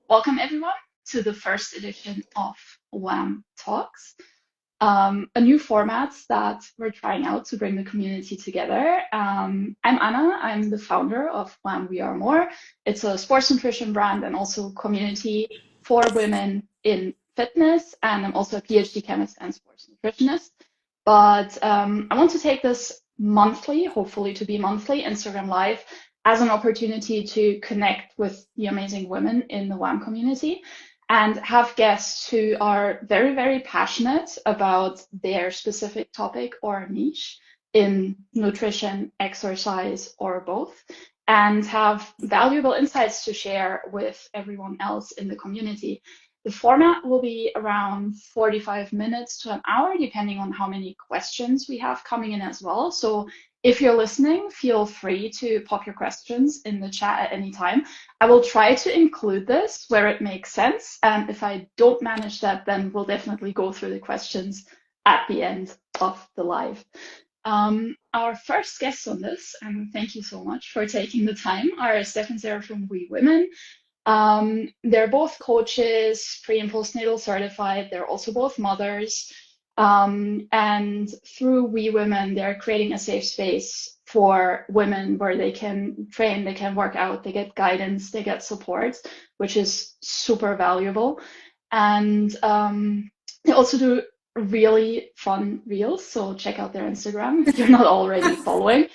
welcome everyone to the first edition of WAM Talks, a new format that we're trying out to bring the community together. I'm Anna, I'm the founder of WAM We Are More. It's a sports nutrition brand and also community for women in fitness, and I'm also a PhD chemist and sports nutritionist. But I want to take this monthly, hopefully to be monthly, Instagram Live as an opportunity to connect with the amazing women in the WAM community and have guests who are very, very passionate about their specific topic or niche in nutrition, exercise, or both, and have valuable insights to share with everyone else in the community. The format will be around 45 minutes to an hour, depending on how many questions we have coming in as well. So if you're listening, feel free to pop your questions in the chat at any time. I will try to include this where it makes sense. And if I don't manage that, then we'll definitely go through the questions at the end of the live. Our first guests on this, and thank you so much for taking the time, are Stef and Sarah from WeWomen. They're both coaches, pre and postnatal certified. They're also both mothers. And through WeWomen, they're creating a safe space for women where they can train, they can work out, they get guidance, they get support, which is super valuable. And they also do really fun reels, so check out their Instagram if you're not already following.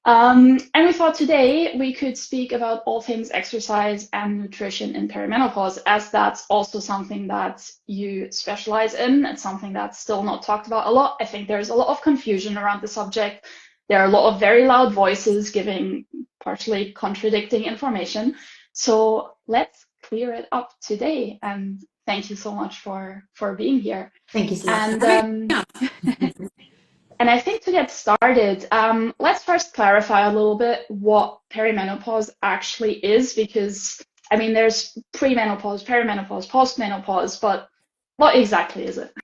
And we thought today we could speak about all things exercise and nutrition in perimenopause, as that's also something that you specialize in. It's something that's still not talked about a lot. I think there's a lot of confusion around the subject. There are a lot of very loud voices giving partially contradicting information. So let's clear it up today. And thank you so much for being here. Thank you so much. And I think to get started, let's first clarify a little bit what perimenopause actually is, because, I mean, there's premenopause, perimenopause, postmenopause, but what exactly is it?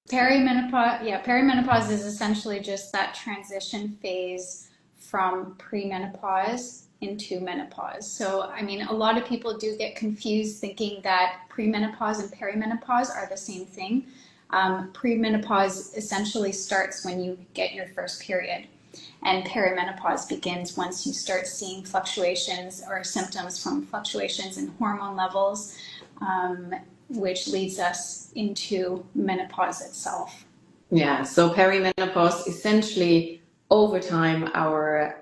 Perimenopause is essentially just that transition phase from premenopause into menopause. So, I mean, a lot of people do get confused thinking that premenopause and perimenopause are the same thing. Premenopause essentially starts when you get your first period, and perimenopause begins once you start seeing fluctuations or symptoms from fluctuations in hormone levels, which leads us into menopause itself. Yeah, so perimenopause, essentially over time our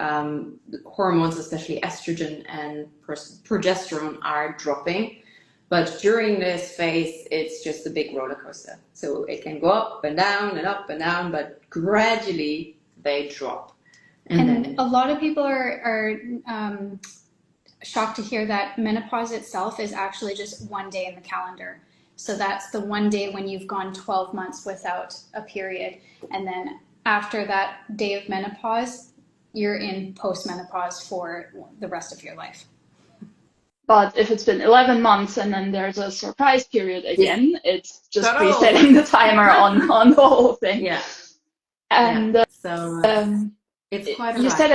hormones, especially estrogen and progesterone, are dropping. But during this phase, it's just a big roller coaster. So it can go up and down and up and down, but gradually they drop. And a lot of people are shocked to hear that menopause itself is actually just one day in the calendar. So that's the one day when you've gone 12 months without a period. And then after that day of menopause, you're in postmenopause for the rest of your life. But if it's been 11 months and then there's a surprise period again, it's just resetting the timer on the whole thing. Yeah. And it's quite you said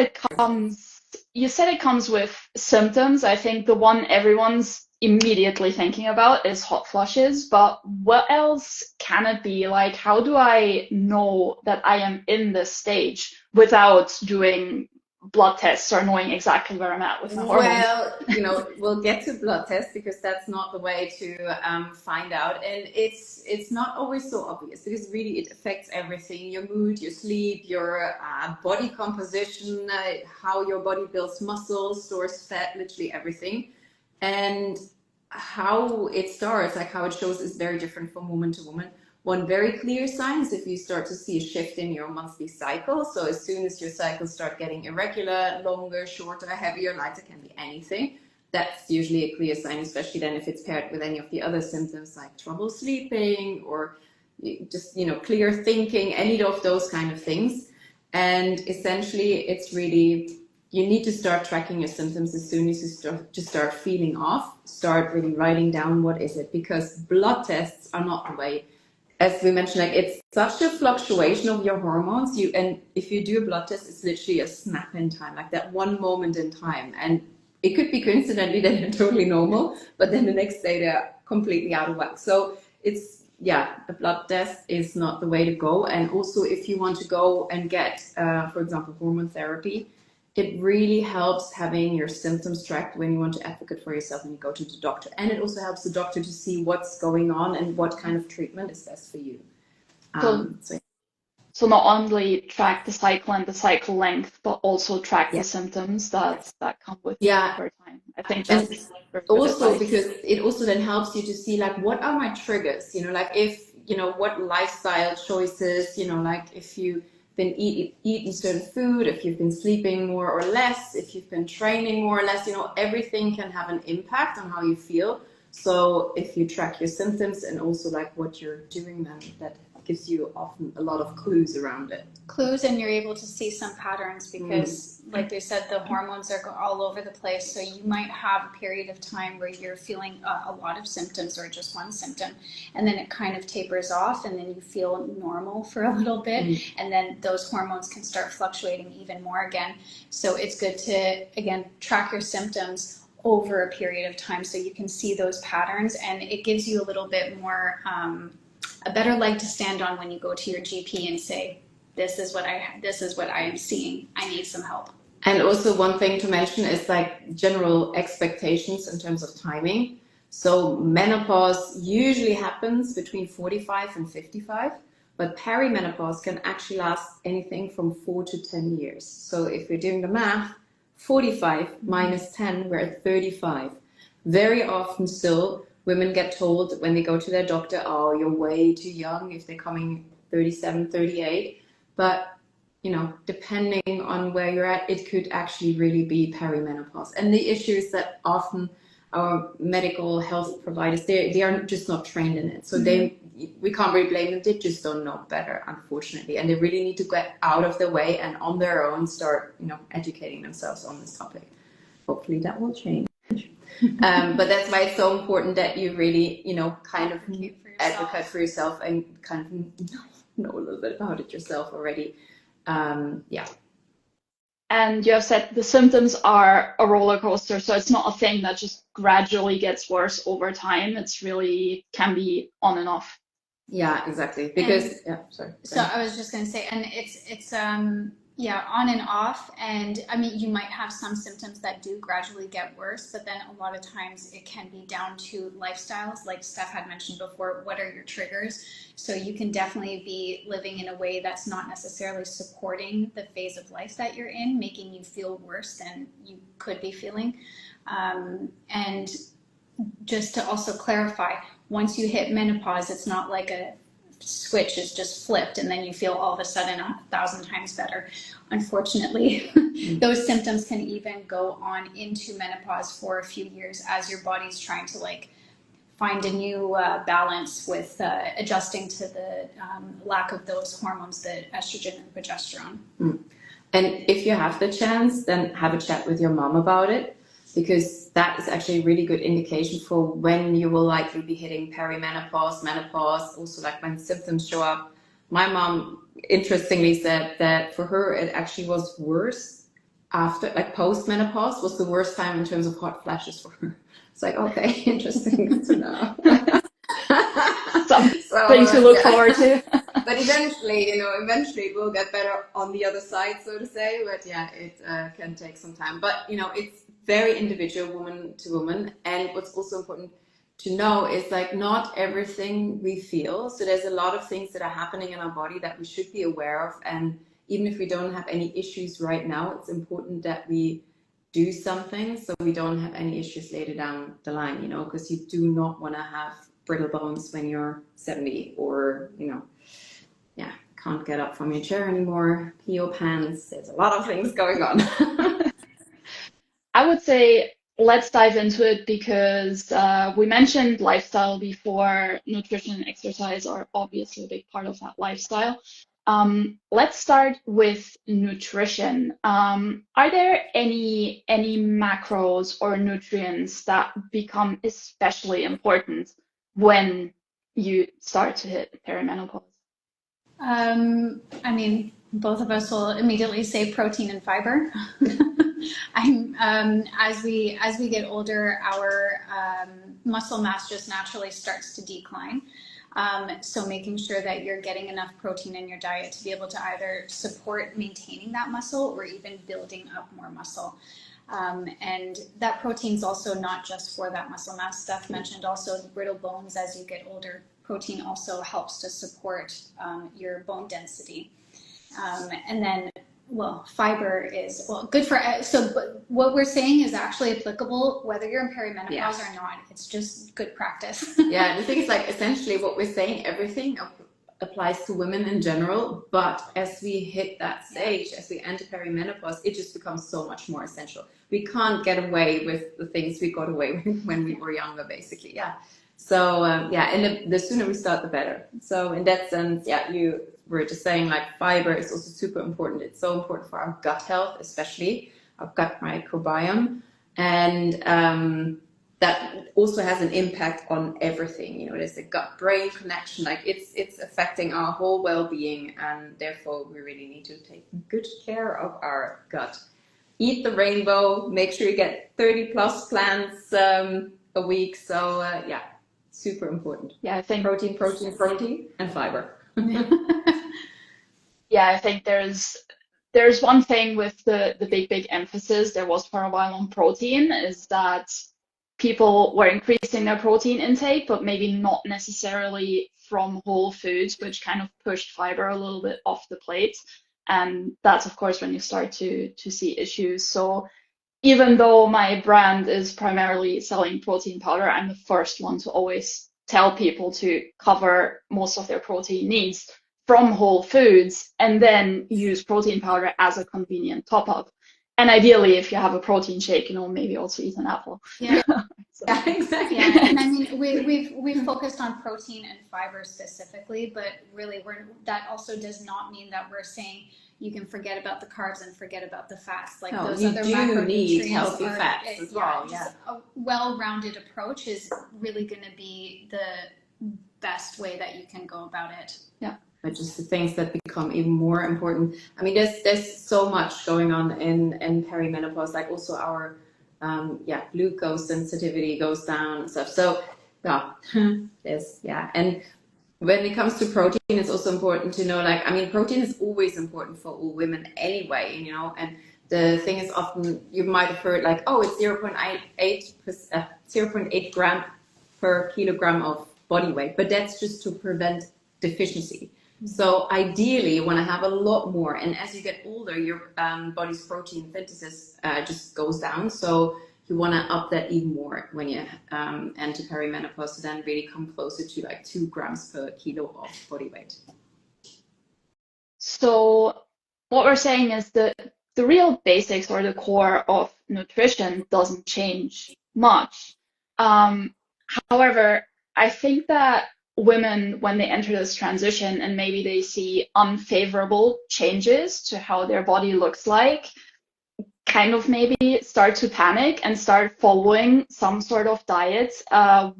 it comes with symptoms. I think the one everyone's immediately thinking about is hot flushes, but what else can it be? Like, how do I know that I am in this stage without doing blood tests or knowing exactly where I'm at with my hormones? Well, we'll get to blood tests because that's not the way to find out, and it's not always so obvious because really it affects everything: your mood, your sleep, your body composition, how your body builds muscles, stores fat, literally everything. And how it starts, like how it shows, is very different from woman to woman. One very clear sign is if you start to see a shift in your monthly cycle. So as soon as your cycles start getting irregular, longer, shorter, heavier, lighter, can be anything. That's usually a clear sign, especially then if it's paired with any of the other symptoms like trouble sleeping or just, clear thinking, any of those kind of things. And essentially it's really, you need to start tracking your symptoms as soon as you start feeling off. Start really writing down what is it, because blood tests are not the way. As we mentioned, like, it's such a fluctuation of your hormones. And if you do a blood test, it's literally a snap in time, like that one moment in time. And it could be coincidentally that they're totally normal, but then the next day they're completely out of whack. So it's, yeah, a blood test is not the way to go. And also, if you want to go and get, for example, hormone therapy, it really helps having your symptoms tracked when you want to advocate for yourself and you go to the doctor. And it also helps the doctor to see what's going on and what kind of treatment is best for you. So not only track the cycle and the cycle length, but also track Yeah. the symptoms that come with Yeah. over time. I think And that's very good also advice. because it also then helps you to see like what are my triggers, you know, like if, you know, what lifestyle choices, you know, like if you've been eating certain food, if you've been sleeping more or less, if you've been training more or less, you know, everything can have an impact on how you feel. So if you track your symptoms and also like what you're doing, then that gives you often a lot of clues around it. Clues, and you're able to see some patterns because, like we said, the hormones are all over the place. So you might have a period of time where you're feeling a lot of symptoms or just one symptom, and then it kind of tapers off, and then you feel normal for a little bit, and then those hormones can start fluctuating even more again. So it's good to, again, track your symptoms over a period of time so you can see those patterns, and it gives you a little bit more a better leg to stand on when you go to your GP and say, this is what I am seeing. I need some help. And also one thing to mention is like general expectations in terms of timing. So menopause usually happens between 45 and 55, but perimenopause can actually last anything from 4 to 10 years. So if you're doing the math, 45 minus 10, we're at 35. Very often still, women get told when they go to their doctor, oh, you're way too young if they're coming 37, 38. But, you know, depending on where you're at, it could actually really be perimenopause. And the issue is that often our medical health providers, they are just not trained in it. So we can't really blame them. They just don't know better, unfortunately. And they really need to get out of their way and on their own start, you know, educating themselves on this topic. Hopefully that will change. But that's why it's so important that you really, you know, kind of advocate for yourself and kind of know a little bit about it yourself already. Yeah. And you have said the symptoms are a roller coaster, so it's not a thing that just gradually gets worse over time. It's really can be on and off. Yeah, exactly. Because sorry. So I was just going to say, and it's on and off. And I mean, you might have some symptoms that do gradually get worse, but then a lot of times it can be down to lifestyles, like Steph had mentioned before. What are your triggers? So you can definitely be living in a way that's not necessarily supporting the phase of life that you're in, making you feel worse than you could be feeling. And just to also clarify, once you hit menopause, it's not like a switch is just flipped and then you feel all of a sudden 1,000 times better. Unfortunately, those symptoms can even go on into menopause for a few years as your body's trying to like find a new balance with adjusting to the lack of those hormones, the estrogen and progesterone. And if you have the chance, then have a chat with your mom about it, because that is actually a really good indication for when you will likely be hitting perimenopause, menopause, also like when symptoms show up. My mom interestingly said that for her it actually was worse after, like post-menopause was the worst time in terms of hot flashes for her. It's like, okay, interesting to know. Something to look forward to. But eventually, it will get better on the other side, so to say. But yeah, it can take some time. But, it's very individual, woman to woman. And what's also important to know is like not everything we feel. So there's a lot of things that are happening in our body that we should be aware of. And even if we don't have any issues right now, it's important that we do something so we don't have any issues later down the line, because you do not want to have brittle bones when you're 70 or, can't get up from your chair anymore, pee your pants. There's a lot of things going on. I would say let's dive into it because we mentioned lifestyle before. Nutrition and exercise are obviously a big part of that lifestyle. Let's start with nutrition. Are there any macros or nutrients that become especially important when you start to hit perimenopause? I mean, both of us will immediately say protein and fiber. As we get older, our muscle mass just naturally starts to decline. So making sure that you're getting enough protein in your diet to be able to either support maintaining that muscle or even building up more muscle. And that protein's also not just for that muscle mass. Steph mentioned also brittle bones as you get older. Protein also helps to support your bone density. And then, well, fiber is, well, good for, so what we're saying is actually applicable whether you're in perimenopause or not. It's just good practice. Yeah, the thing is, like, essentially what we're saying, everything applies to women in general, but as we hit that stage, as we enter perimenopause, it just becomes so much more essential. We can't get away with the things we got away with when we were younger, basically. Yeah. So and the sooner we start, the better. So in that sense, you were just saying, like, fiber is also super important. It's so important for our gut health, especially our gut microbiome, and that also has an impact on everything. You know, there's a gut-brain connection. Like, it's affecting our whole well-being, and therefore we really need to take good care of our gut. Eat the rainbow. Make sure you get 30 plus plants a week. So super important. Yeah, I think Protein, and fiber. I think there's one thing with the big emphasis there was for a while on protein, is that people were increasing their protein intake, but maybe not necessarily from whole foods, which kind of pushed fiber a little bit off the plate. And that's, of course, when you start to see issues. So even though my brand is primarily selling protein powder, I'm the first one to always tell people to cover most of their protein needs from whole foods and then use protein powder as a convenient top-up. And ideally, if you have a protein shake, maybe also eat an apple. Yeah. So. Yeah, exactly. Yeah, and I mean, we've focused on protein and fiber specifically, but really that also does not mean that we're saying you can forget about the carbs and forget about the fats. Like, those other macronutrients need healthy fats as well. Just a well-rounded approach is really going to be the best way that you can go about it. Yeah. But just the things that become even more important. I mean, there's so much going on in perimenopause. Like, also our glucose sensitivity goes down and stuff. So and when it comes to protein, it's also important to know, like, I mean, protein is always important for all women anyway, and the thing is, often you might have heard, like, oh, it's 0.8 gram per kilogram of body weight, but that's just to prevent deficiency. So ideally, you want to have a lot more, and as you get older, your body's protein synthesis just goes down. So you want to up that even more when you enter perimenopause, to then really come closer to like 2 grams per kilo of body weight. So what we're saying is that the real basics or the core of nutrition doesn't change much. However, I think that women, when they enter this transition and maybe they see unfavorable changes to how their body looks like, kind of maybe start to panic and start following some sort of diet.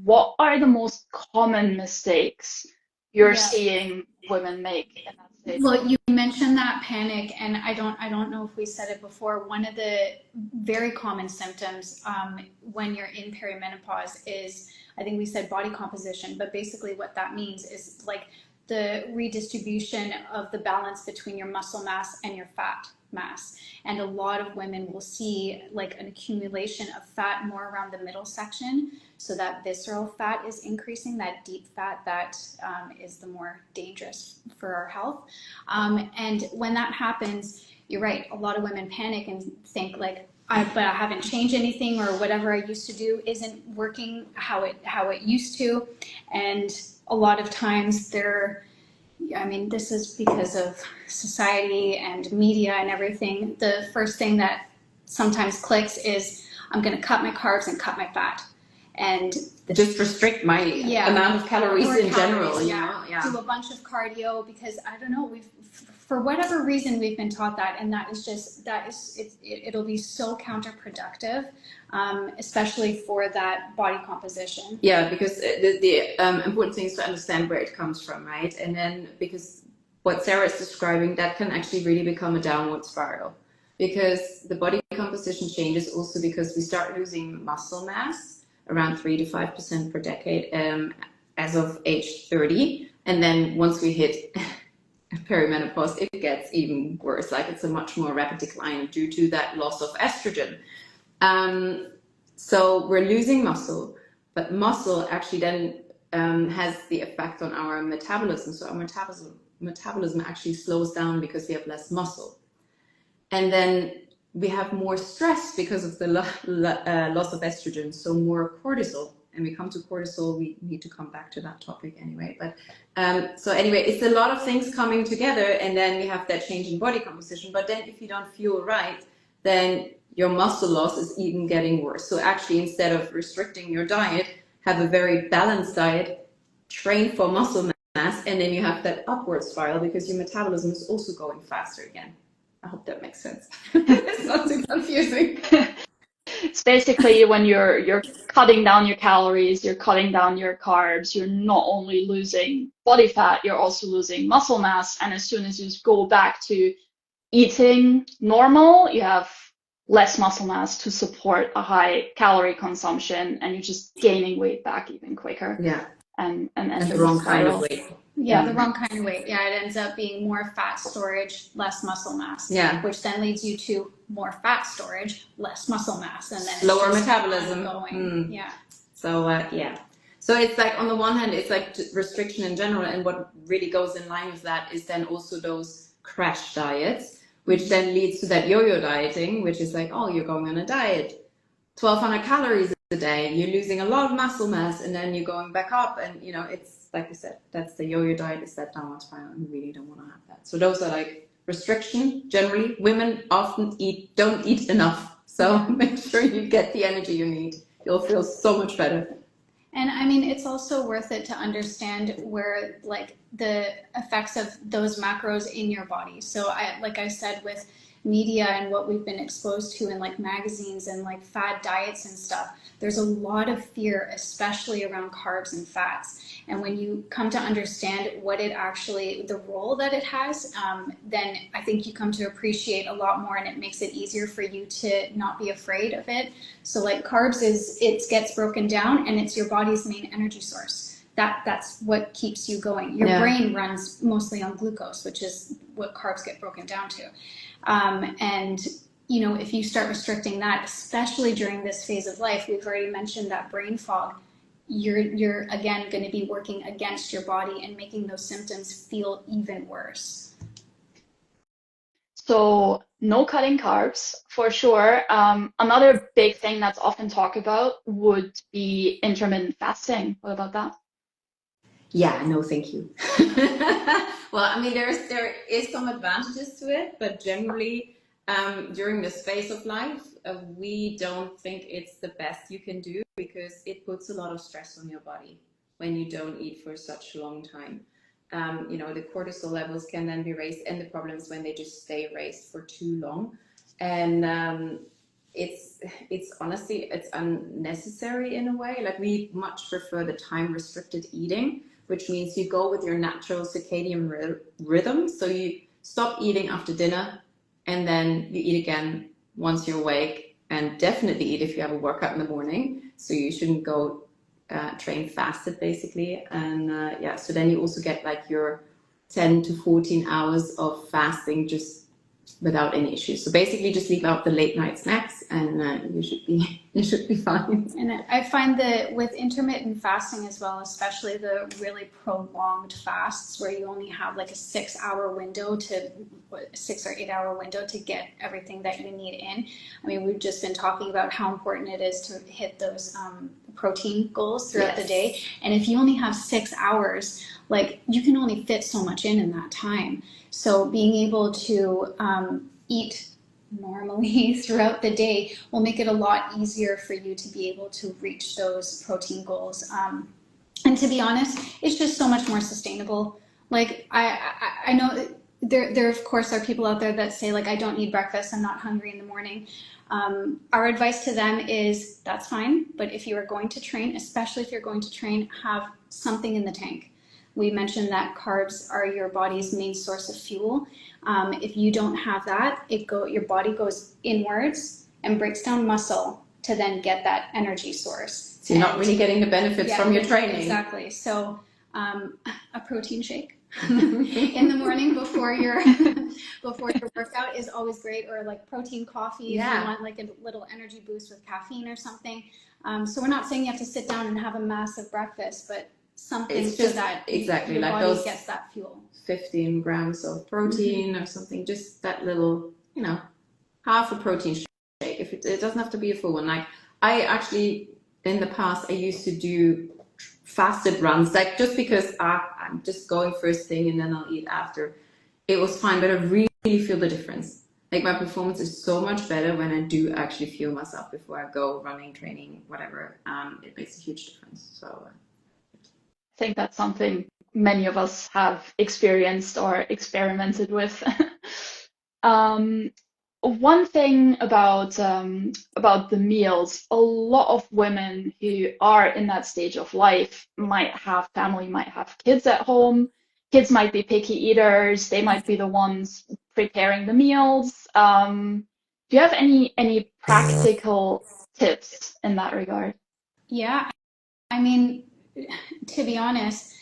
What are the most common mistakes you're seeing women make in that stage? Well, you mentioned that panic, and I don't know if we said it before. One of the very common symptoms when you're in perimenopause is, I think we said body composition, but basically what that means is like the redistribution of the balance between your muscle mass and your fat mass. And a lot of women will see like an accumulation of fat more around the middle section. So that visceral fat is increasing, that deep fat that is the more dangerous for our health. And when that happens, you're right, a lot of women panic and think like, but I haven't changed anything, or whatever I used to do isn't working how it used to. And a lot of times this is because of society and media and everything. The first thing that sometimes clicks is, I'm going to cut my carbs and cut my fat. And just restrict my amount of calories in general. Do a bunch of cardio, because I don't know, for whatever reason we've been taught that, and it'll be so counterproductive, especially for that body composition. Yeah, because the important thing is to understand where it comes from, right? And then, because what Sarah is describing, that can actually really become a downward spiral, because the body composition composition changes also because we start losing muscle mass around 3 to 5% per decade as of age 30. And then once we hit perimenopause, it gets even worse. Like it's a much more rapid decline due to that loss of estrogen. So we're losing muscle, but muscle actually then has the effect on our metabolism. So our metabolism actually slows down because we have less muscle. And then we have more stress because of the loss of estrogen, so more cortisol. And we come to cortisol, we need to come back to that topic anyway. But so anyway, it's a lot of things coming together, and then we have that change in body composition. But then if you don't fuel right, then your muscle loss is even getting worse. So actually, instead of restricting your diet, have a very balanced diet, train for muscle mass, and then you have that upward spiral because your metabolism is also going faster again. I hope that makes sense. It's not too confusing. It's basically when you're cutting down your calories, you're cutting down your carbs, you're not only losing body fat, you're also losing muscle mass. And as soon as you go back to eating normal, you have less muscle mass to support a high calorie consumption, and you're just gaining weight back even quicker. Yeah. And the wrong kind of weight. Yeah, the wrong kind of weight. Yeah, it ends up being more fat storage, less muscle mass. Yeah. Which then leads you to more fat storage, less muscle mass, and then slower metabolism. Going. Yeah. So yeah. So it's like on the one hand, it's like restriction in general, and what really goes in line with that is then also those crash diets, which then leads to that yo-yo dieting, which is like, oh, you're going on a diet, 1,200 calories a day, you're losing a lot of muscle mass, and then you're going back up, and you know, it's like you said, that's the yo-yo diet, is that downward spiral, and we really don't want to have that. So those are like restriction. Generally, women often don't eat enough, so make sure you get the energy you need. You'll feel so much better. And I mean, it's also worth it to understand where like the effects of those macros in your body. So like I said, with media and what we've been exposed to in like magazines and like fad diets and stuff, there's a lot of fear, especially around carbs and fats. And when you come to understand what it actually, the role that it has, then I think you come to appreciate a lot more, and it makes it easier for you to not be afraid of it. So like carbs it gets broken down, and it's your body's main energy source. That's what keeps you going. Your brain runs mostly on glucose, which is what carbs get broken down to. And you know, if you start restricting that, especially during this phase of life, we've already mentioned that brain fog, you're again going to be working against your body and making those symptoms feel even worse. So no cutting carbs for sure. Another big thing that's often talked about would be intermittent fasting. What about that? Yeah, no, thank you. Well, I mean, there is some advantages to it, but generally, during this phase of life, we don't think it's the best you can do because it puts a lot of stress on your body when you don't eat for such a long time. You know, the cortisol levels can then be raised, and the problem is when they just stay raised for too long. And it's honestly, it's unnecessary in a way. Like, we much prefer the time restricted eating, which means you go with your natural circadian rhythm. So you stop eating after dinner, and then you eat again once you're awake, and definitely eat if you have a workout in the morning. So you shouldn't go train fasted, basically. And yeah, so then you also get like your 10 to 14 hours of fasting just without any issues. So basically just leave out the late night snacks, and you should be fine. And I find that with intermittent fasting as well, especially the really prolonged fasts where you only have like a 6 or 8 hour window to get everything that you need in. I mean, we've just been talking about how important it is to hit those protein goals throughout the day. And if you only have 6 hours, like, you can only fit so much in that time. So being able to eat normally throughout the day will make it a lot easier for you to be able to reach those protein goals. And to be honest, it's just so much more sustainable. Like, I know there of course are people out there that say, like, I don't need breakfast, I'm not hungry in the morning. Our advice to them is that's fine, but if you are going to train, especially if you're going to train, have something in the tank. We mentioned that carbs are your body's main source of fuel. If you don't have that, your body goes inwards, and breaks down muscle to then get that energy source. So you're not really getting the benefits from your training. Exactly. So a protein shake in the morning before your workout is always great, or like protein coffee if you want like a little energy boost with caffeine or something. So we're not saying you have to sit down and have a massive breakfast, but something it's just so that exactly your like body those gets that fuel. 15 grams of protein or something, just that little, half a protein shake. If it doesn't have to be a full one. Like I actually, in the past, I used to do fasted runs, like just because I'm just going first thing and then I'll eat after. It was fine, but I really feel the difference. Like my performance is so much better when I do actually feel myself before I go running, training, whatever. It makes a huge difference. So I think that's something many of us have experienced or experimented with. One thing about the meals, a lot of women who are in that stage of life might have family, might have kids at home. Kids might be picky eaters. They might be the ones preparing the meals. Do you have any practical tips in that regard? Yeah, I mean, to be honest,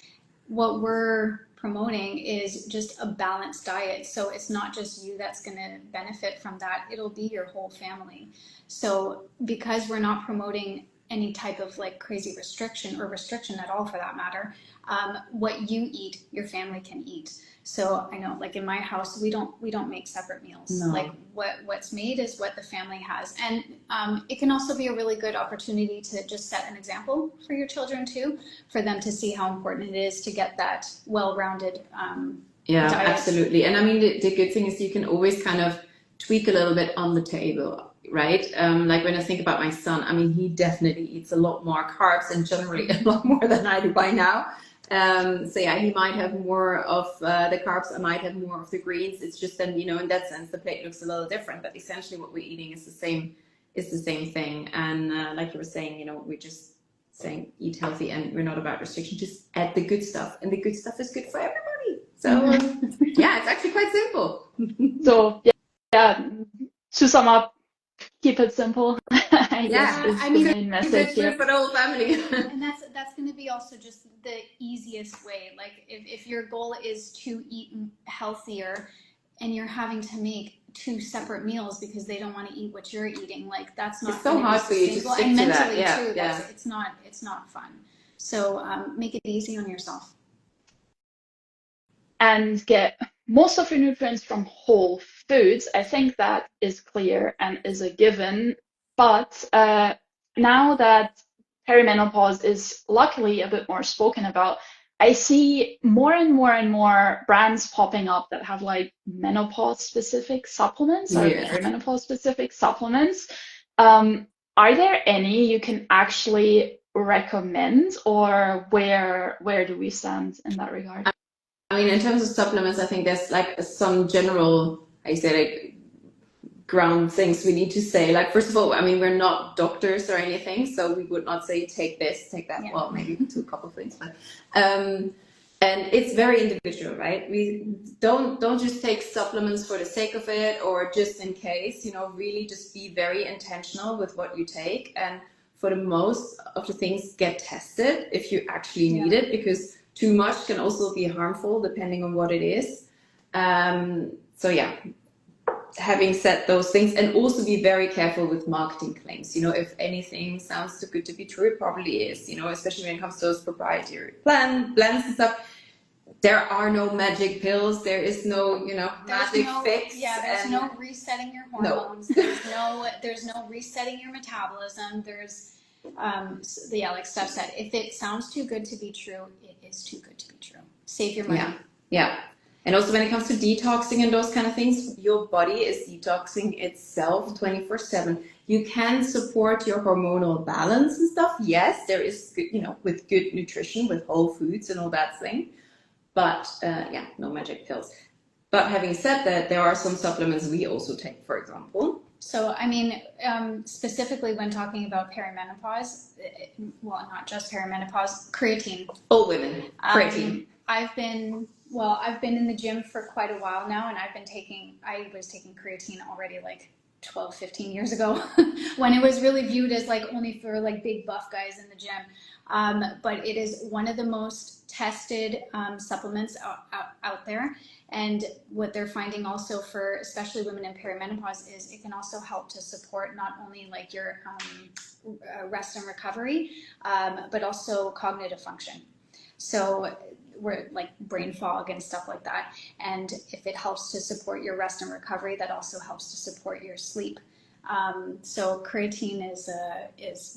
what we're promoting is just a balanced diet. So it's not just you that's going to benefit from that, it'll be your whole family. So because we're not promoting any type of like crazy restriction or restriction at all for that matter, what you eat, your family can eat. So I know, like in my house, we don't make separate meals. No. Like what's made is what the family has, and it can also be a really good opportunity to just set an example for your children too, for them to see how important it is to get that well-rounded yeah, diet. absolutely. And I mean, the good thing is you can always kind of tweak a little bit on the table, right? Like when I think about my son, I mean, he definitely eats a lot more carbs and generally a lot more than I do by now. So yeah, he might have more of the carbs, I might have more of the greens. It's just then, in that sense, the plate looks a little different, but essentially what we're eating is the same thing. And like you were saying, we're just saying eat healthy and we're not about restriction, just add the good stuff, and the good stuff is good for everybody. So yeah, it's actually quite simple. So yeah, to sum up, keep it simple. I guess is the main message here. For the whole family. And that's going to be also just the easiest way. Like if your goal is to eat healthier and you're having to make 2 separate meals because they don't want to eat what you're eating, like that's not, it's so hard for you to stick and to mentally that. too. It's not fun. So make it easy on yourself. And get most of your nutrients from whole foods. I think that is clear and is a given. But now that perimenopause is luckily a bit more spoken about, I see more and more and more brands popping up that have like menopause specific supplements or perimenopause specific supplements. Are there any you can actually recommend, or where do we stand in that regard? I mean, in terms of supplements, I think there's like some general, ground things we need to say. Like, first of all, I mean, we're not doctors or anything, so we would not say take this, take that. Yeah. Well, maybe to a couple of things, but and it's very individual, right? We don't just take supplements for the sake of it or just in case. Really just be very intentional with what you take, and for the most of the things, get tested if you actually need it, because too much can also be harmful depending on what it is. So yeah, having said those things, and also be very careful with marketing claims. If anything sounds too good to be true, it probably is. Especially when it comes to those proprietary blends and stuff. There are no magic pills. There is no, magic fix. Yeah, there's no resetting your hormones. No. There's no resetting your metabolism. There's like Steph said, if it sounds too good to be true, it is too good to be true. Save your money. Yeah. And also when it comes to detoxing and those kind of things, your body is detoxing itself 24/7. You can support your hormonal balance and stuff. Yes, there is good, with good nutrition, with whole foods and all that thing. But no magic pills. But having said that, there are some supplements we also take, for example. So, I mean, specifically when talking about perimenopause, well, not just perimenopause, creatine. All women, creatine. I've been in the gym for quite a while now, and I was taking creatine already like 12, 15 years ago when it was really viewed as like only for like big buff guys in the gym. But it is one of the most tested supplements out there. And what they're finding also for especially women in perimenopause is it can also help to support not only like your rest and recovery, but also cognitive function. So we're like brain fog and stuff like that. And if it helps to support your rest and recovery, that also helps to support your sleep. So creatine is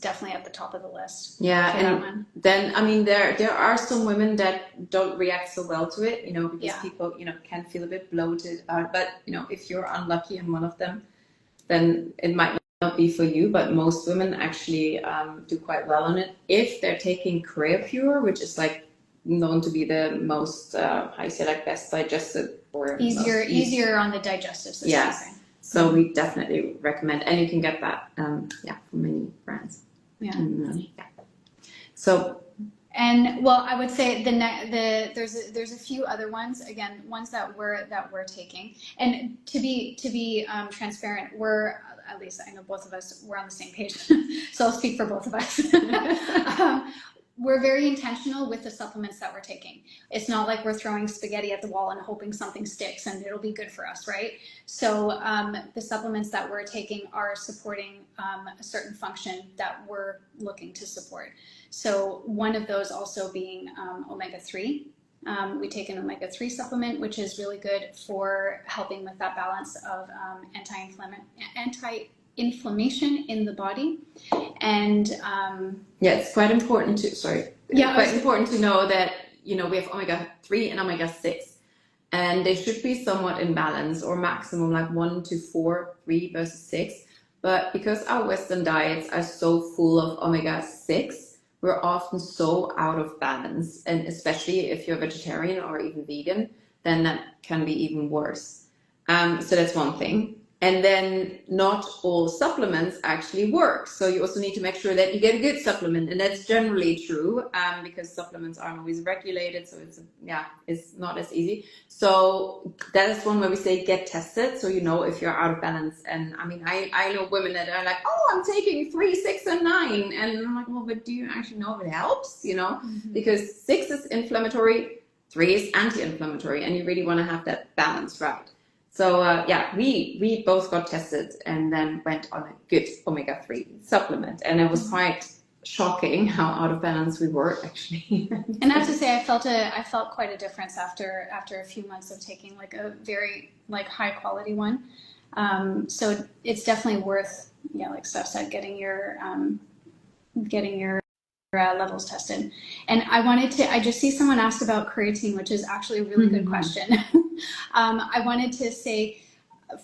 definitely at the top of the list. Yeah, and then I mean there are some women that don't react so well to it, because people can feel a bit bloated. But if you're unlucky in one of them, then it might not be for you. But most women actually do quite well on it if they're taking Creapure, which is like known to be the most best digested or easier on the digestive system. Yeah. So we definitely recommend, and you can get that, from many brands. Yeah. So, and well, I would say there's a few other ones. Again, ones that we're taking, and to be transparent, we're, at least I know both of us, we're on the same page. So I'll speak for both of us. We're very intentional with the supplements that we're taking. It's not like we're throwing spaghetti at the wall and hoping something sticks and it'll be good for us, right? So the supplements that we're taking are supporting a certain function that we're looking to support. So one of those also being omega-3. We take an omega-3 supplement, which is really good for helping with that balance of anti-inflammation in the body. And it's quite important to know that we have omega-3 and omega-6, and they should be somewhat in balance, or maximum like 1 to 4, 3 versus 6. But because our Western diets are so full of omega-6, we're often so out of balance, and especially if you're vegetarian or even vegan, then that can be even worse. So that's one thing. And then not all supplements actually work. So you also need to make sure that you get a good supplement. And that's generally true, because supplements aren't always regulated. So it's not as easy. So that is one where we say get tested. So if you're out of balance. And I mean, I know women that are like, oh, I'm taking 3, 6, and 9. And I'm like, well, but do you actually know if it helps? Mm-hmm. Because 6 is inflammatory, 3 is anti-inflammatory. And you really want to have that balance right. So we both got tested and then went on a good omega-3 supplement, and it was quite shocking how out of balance we were actually. And I have to say, I felt quite a difference after a few months of taking like a very like high quality one. So it's definitely worth, like Steph said, getting your levels tested. And I just see someone asked about creatine, which is actually a really good question. I wanted to say,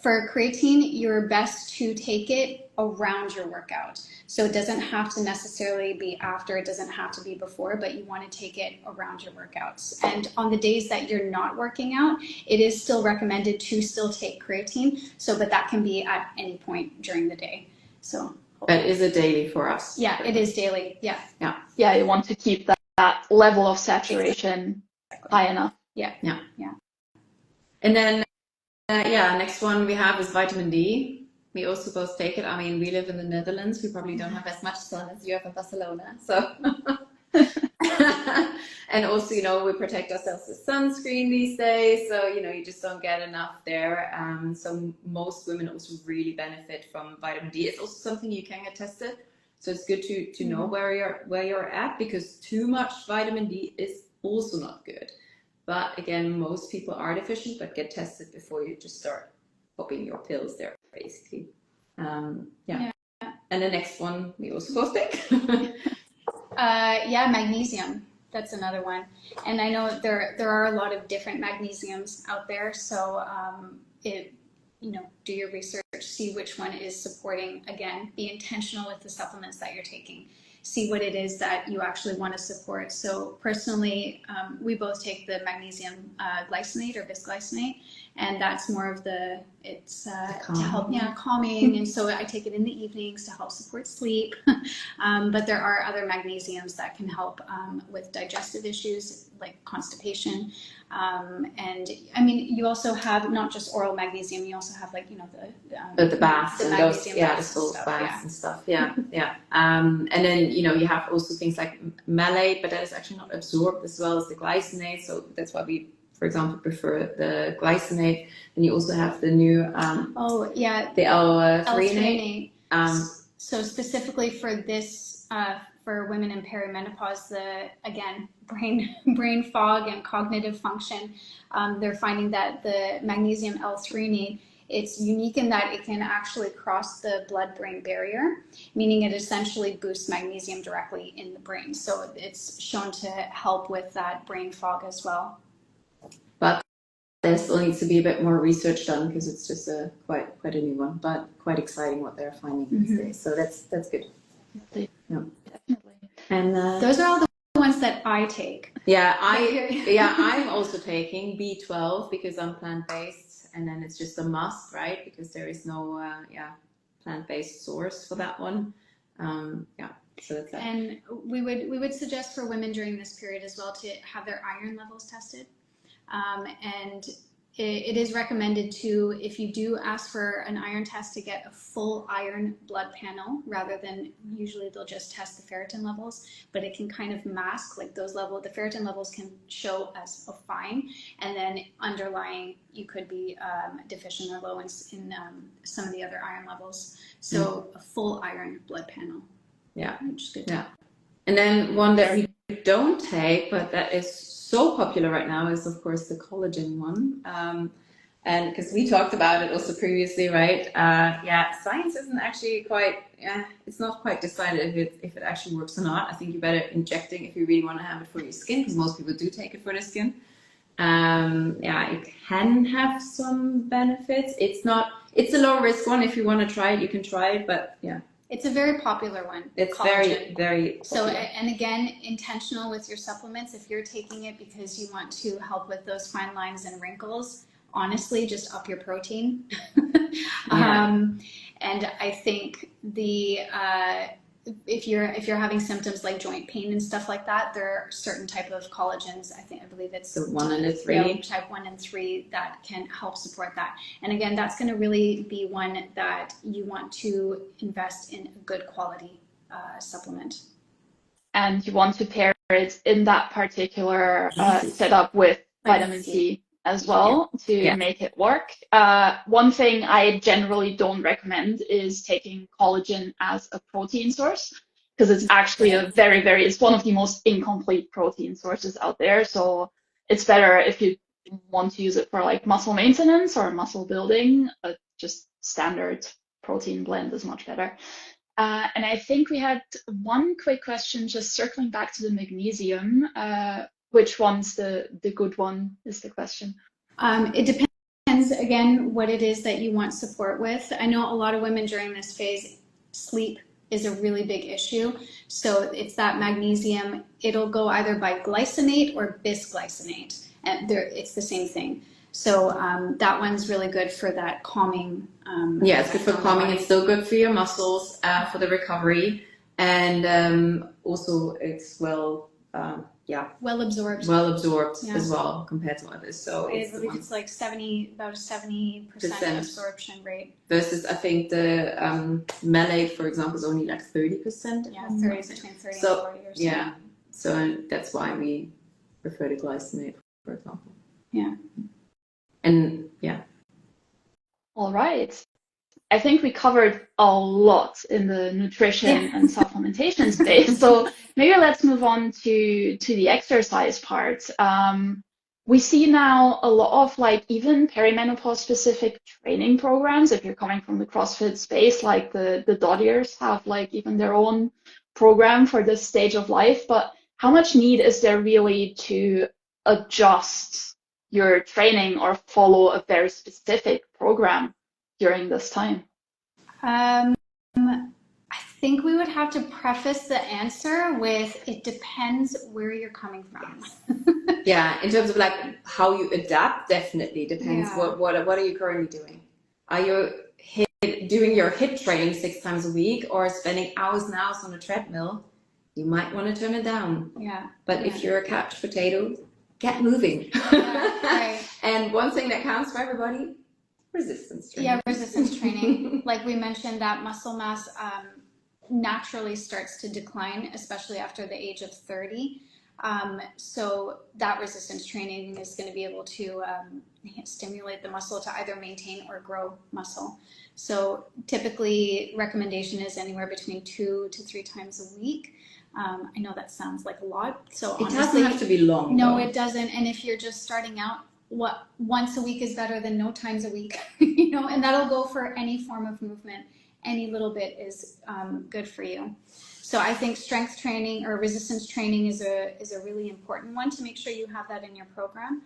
for creatine, you're best to take it around your workout. So it doesn't have to necessarily be after, it doesn't have to be before, but you want to take it around your workouts. And on the days that you're not working out, it is still recommended to still take creatine. But that can be at any point during the day. So. But is it daily for us? Yeah, it is daily. Yeah. Yeah, you want to keep that level of saturation high enough. Yeah. And then, next one we have is vitamin D. We also both take it. I mean, we live in the Netherlands. We probably don't have as much sun as you have in Barcelona. So, and also, we protect ourselves with sunscreen these days. So, you just don't get enough there. So most women also really benefit from vitamin D. It's also something you can get tested. So it's good to know where you're at, because too much vitamin D is also not good. But again, most people are deficient, but get tested before you just start popping your pills there, basically. And the next one we also both take. Magnesium. That's another one. And I know there are a lot of different magnesiums out there. So do your research, see which one is supporting. Again, be intentional with the supplements that you're taking. See what it is that you actually want to support. So personally, we both take the magnesium glycinate or bisglycinate, and that's more of it's to help, calm. calming. And so I take it in the evenings to help support sleep. But there are other magnesiums that can help with digestive issues like constipation. And I mean, you also have not just oral magnesium, you also have like, The baths and those, the salt baths and stuff. Yeah. And then, you have also things like malate, but that is actually not absorbed as well as the glycinate. So that's why we, for example, prefer the glycinate. And you also have the new, the L-threonate. So specifically for this, for women in perimenopause, again, brain fog and cognitive function, they're finding that the magnesium L-threonate, it's unique in that it can actually cross the blood-brain barrier, meaning it essentially boosts magnesium directly in the brain. So it's shown to help with that brain fog as well. But there still needs to be a bit more research done because it's just quite a new one, but quite exciting what they're finding these days. So that's good. Yeah. Definitely. And those are all the ones that I take. I'm also taking B12 because I'm plant-based, and then it's just a must, right? Because there is no plant-based source for that one. So that's that. And we would suggest for women during this period as well to have their iron levels tested. And it is recommended to, if you do ask for an iron test, to get a full iron blood panel rather than usually they'll just test the ferritin levels, but it can kind of mask like those levels. The ferritin levels can show as a fine, and then underlying you could be deficient or low in some of the other iron levels. So a full iron blood panel. Yeah, which is good. Yeah, and then one that we don't take, but that is so popular right now is of course the collagen one, and because we talked about it also previously, right? Science isn't actually quite, it's not quite decided if it actually works or not. I think you're better injecting if you really want to have it for your skin, because most people do take it for their skin. It can have some benefits. It's a low risk one. If you want to try it, you can try it, but yeah. It's a very popular one. It's collagen. very, very popular. So, and again, intentional with your supplements. If you're taking it because you want to help with those fine lines and wrinkles, honestly, just up your protein. And I think if you're having symptoms like joint pain and stuff like that, there are certain type of collagens. I believe it's the 1 and 3, type 1 and 3 that can help support that. And again, that's going to really be one that you want to invest in a good quality supplement. And you want to pair it in that particular setup with vitamin C as well to make it work. One thing I generally don't recommend is taking collagen as a protein source, because it's actually it's one of the most incomplete protein sources out there. So it's better if you want to use it for like muscle maintenance or muscle building, just standard protein blend is much better. And I think we had one quick question, just circling back to the magnesium. Which one's the good one is the question. It depends, again, what it is that you want support with. I know a lot of women during this phase, sleep is a really big issue. So it's that magnesium. It'll go either by glycinate or bisglycinate. And it's the same thing. So that one's really good for that calming. It's good for calming. It's still good for your muscles, for the recovery. And also it's well absorbed as well compared to others. So I believe it's like about a 70% absorption rate. Versus I think the malate, for example, is only like 30%. Yeah, between 30 and 40 or so. Yeah, so that's why we prefer the glycinate, for example. Yeah. And all right. I think we covered a lot in the nutrition and supplementation space. So maybe let's move on to the exercise part. We see now a lot of like even perimenopause specific training programs. If you're coming from the CrossFit space, like the Dodgers have like even their own program for this stage of life. But how much need is there really to adjust your training or follow a very specific program during this time? I think we would have to preface the answer with, it depends where you're coming from. Yeah, in terms of like how you adapt, definitely depends. Yeah. What are you currently doing? Are you doing your HIIT training 6 times a week, or spending hours and hours on a treadmill? You might want to turn it down. Yeah. But if you're a couch potato, get moving. Yeah, right. And one thing that counts for everybody, resistance training. Yeah, resistance training. Like we mentioned, that muscle mass naturally starts to decline, especially after the age of 30. So that resistance training is going to be able to stimulate the muscle to either maintain or grow muscle. So typically recommendation is anywhere between 2 to 3 times a week. I know that sounds like a lot. So It honestly, doesn't have to be long. no, though. it doesn't. And if you're just starting out, once a week is better than no times a week, you know, and that'll go for any form of movement. Any little bit is good for you. So I think strength training or resistance training is a really important one to make sure you have that in your program.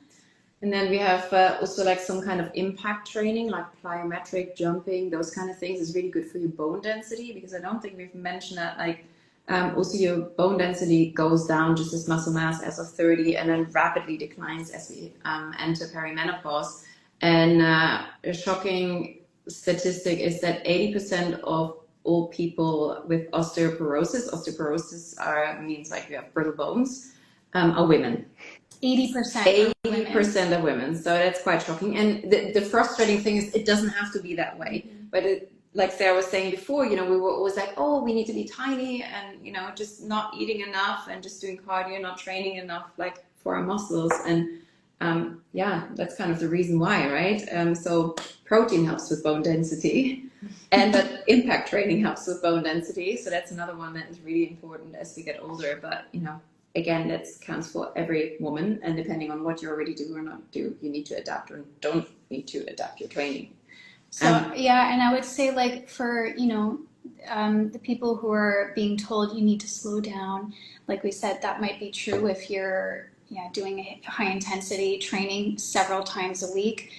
And then we have also like some kind of impact training, like plyometric jumping, those kind of things is really good for your bone density, because I don't think we've mentioned that. Like also your bone density goes down just as muscle mass as of 30, and then rapidly declines as we enter perimenopause. And a shocking statistic is that 80% of all people with osteoporosis means like you have brittle bones, are women. 80%. 80% of women. So that's quite shocking. And the frustrating thing is it doesn't have to be that way. Mm-hmm. But like Sarah was saying before, you know, we were always like, oh, we need to be tiny and, you know, just not eating enough and just doing cardio, not training enough, like for our muscles. And yeah, that's kind of the reason why, right? So protein helps with bone density, and but impact training helps with bone density. So that's another one that is really important as we get older. But, you know, again, that counts for every woman, and depending on what you already do or not do, you need to adapt or don't need to adapt your training. So yeah, and I would say like for, you know, the people who are being told you need to slow down, like we said, that might be true if you're doing a high intensity training several times a week.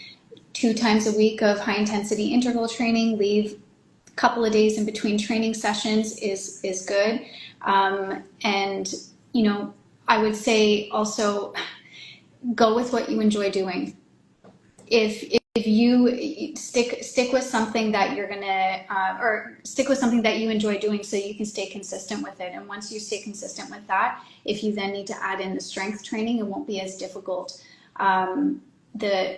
2 times a week of high intensity interval training, leave a couple of days in between training sessions is good. And you know, I would say also go with what you enjoy doing. If you stick with something that you're gonna or stick with something that you enjoy doing, so you can stay consistent with it. And once you stay consistent with that, if you then need to add in the strength training, it won't be as difficult.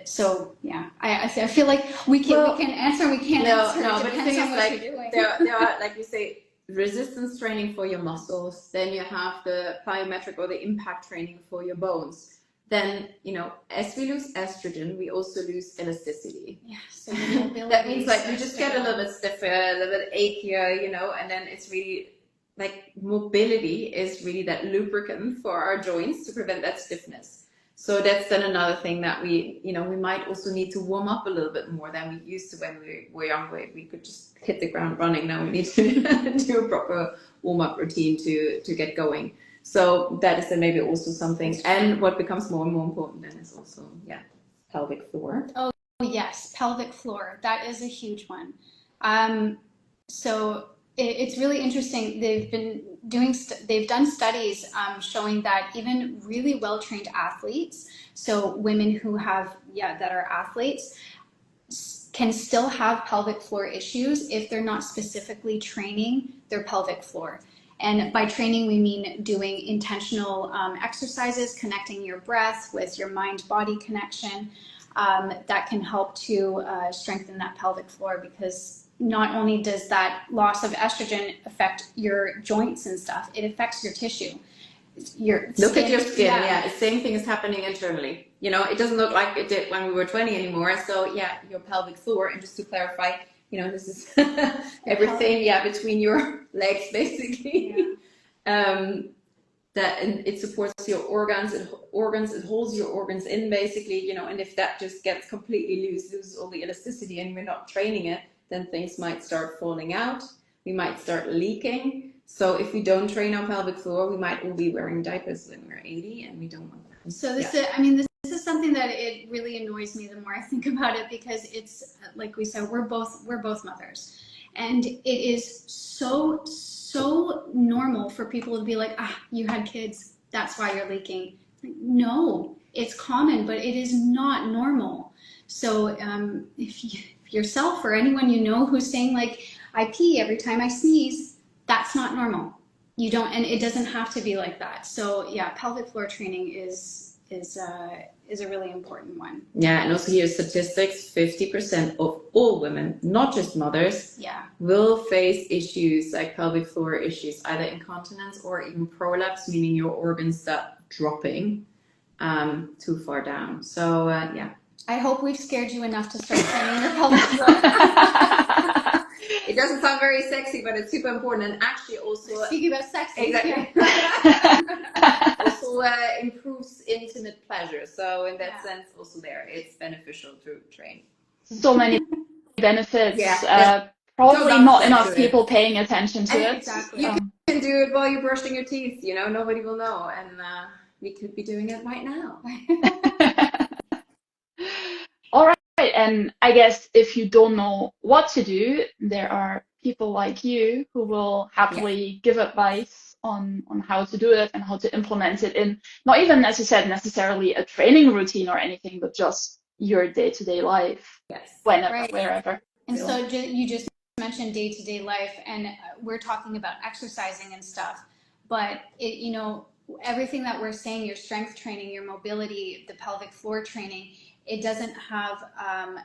So yeah, I feel like we can answer, we can't answer. No, it but the depends thing on is, what like, you're doing. there are, like we say, resistance training for your muscles. Then you have the plyometric or the impact training for your bones. Then, you know, as we lose estrogen, we also lose elasticity. Yeah, so the mobility that means like you starts just to get a go. little bit stiffer, a little bit achier, you know, and then it's really like mobility is really that lubricant for our joints to prevent that stiffness. So that's then another thing that we, you know, we might also need to warm up a little bit more than we used to when we were younger. We could just hit the ground running. Now we need to do a proper warm-up routine to get going. So that is then maybe also something. And what becomes more and more important then is also, pelvic floor. Oh yes, pelvic floor. That is a huge one. So it's really interesting. They've done studies showing that even really well-trained athletes, so women who have that are athletes, can still have pelvic floor issues if they're not specifically training their pelvic floor. And by training, we mean doing intentional exercises, connecting your breath with your mind-body connection, that can help to strengthen that pelvic floor, because not only does that loss of estrogen affect your joints and stuff, it affects your tissue. Look at your skin. Yeah, the same thing is happening internally. You know, it doesn't look like it did when we were 20 anymore. So yeah, your pelvic floor, and just to clarify, you know, this is everything, between your legs, basically. Yeah. That, and it supports your organs. It holds your organs in, basically, you know. And if that just gets completely loose, loses all the elasticity, and we're not training it, then things might start falling out. We might start leaking. So if we don't train our pelvic floor, we might all be wearing diapers when we're 80, and we don't want that. So this is something that it really annoys me the more I think about it, because it's like we said, we're both mothers, and it is so normal for people to be like, you had kids, that's why you're leaking. No, it's common, but it is not normal. So if yourself or anyone you know who's saying like, I pee every time I sneeze, that's not normal. You don't, and it doesn't have to be like that. So yeah, pelvic floor training is a really important one. Yeah, and also here statistics: 50% of all women, not just mothers, Yeah. will face issues like pelvic floor issues, either incontinence or even prolapse, meaning your organs start dropping too far down. So yeah. I hope we've scared you enough to start training your pelvic floor. It doesn't sound very sexy, but it's super important, and actually also speaking about sexy, exactly. Also improves intimate pleasure. So in that sense, also there, it's beneficial to train. So many benefits. Yeah. Probably not enough people paying attention to it. Exactly. You can do it while you're brushing your teeth. You know, nobody will know, and we could be doing it right now. All right, and I guess if you don't know what to do, there are people like you who will happily give advice on how to do it and how to implement it in not even, as you said, necessarily a training routine or anything, but just your day-to-day life, whenever, wherever. And so you just mentioned day-to-day life, and we're talking about exercising and stuff, but it, you know, everything that we're saying, your strength training, your mobility, the pelvic floor training, it doesn't have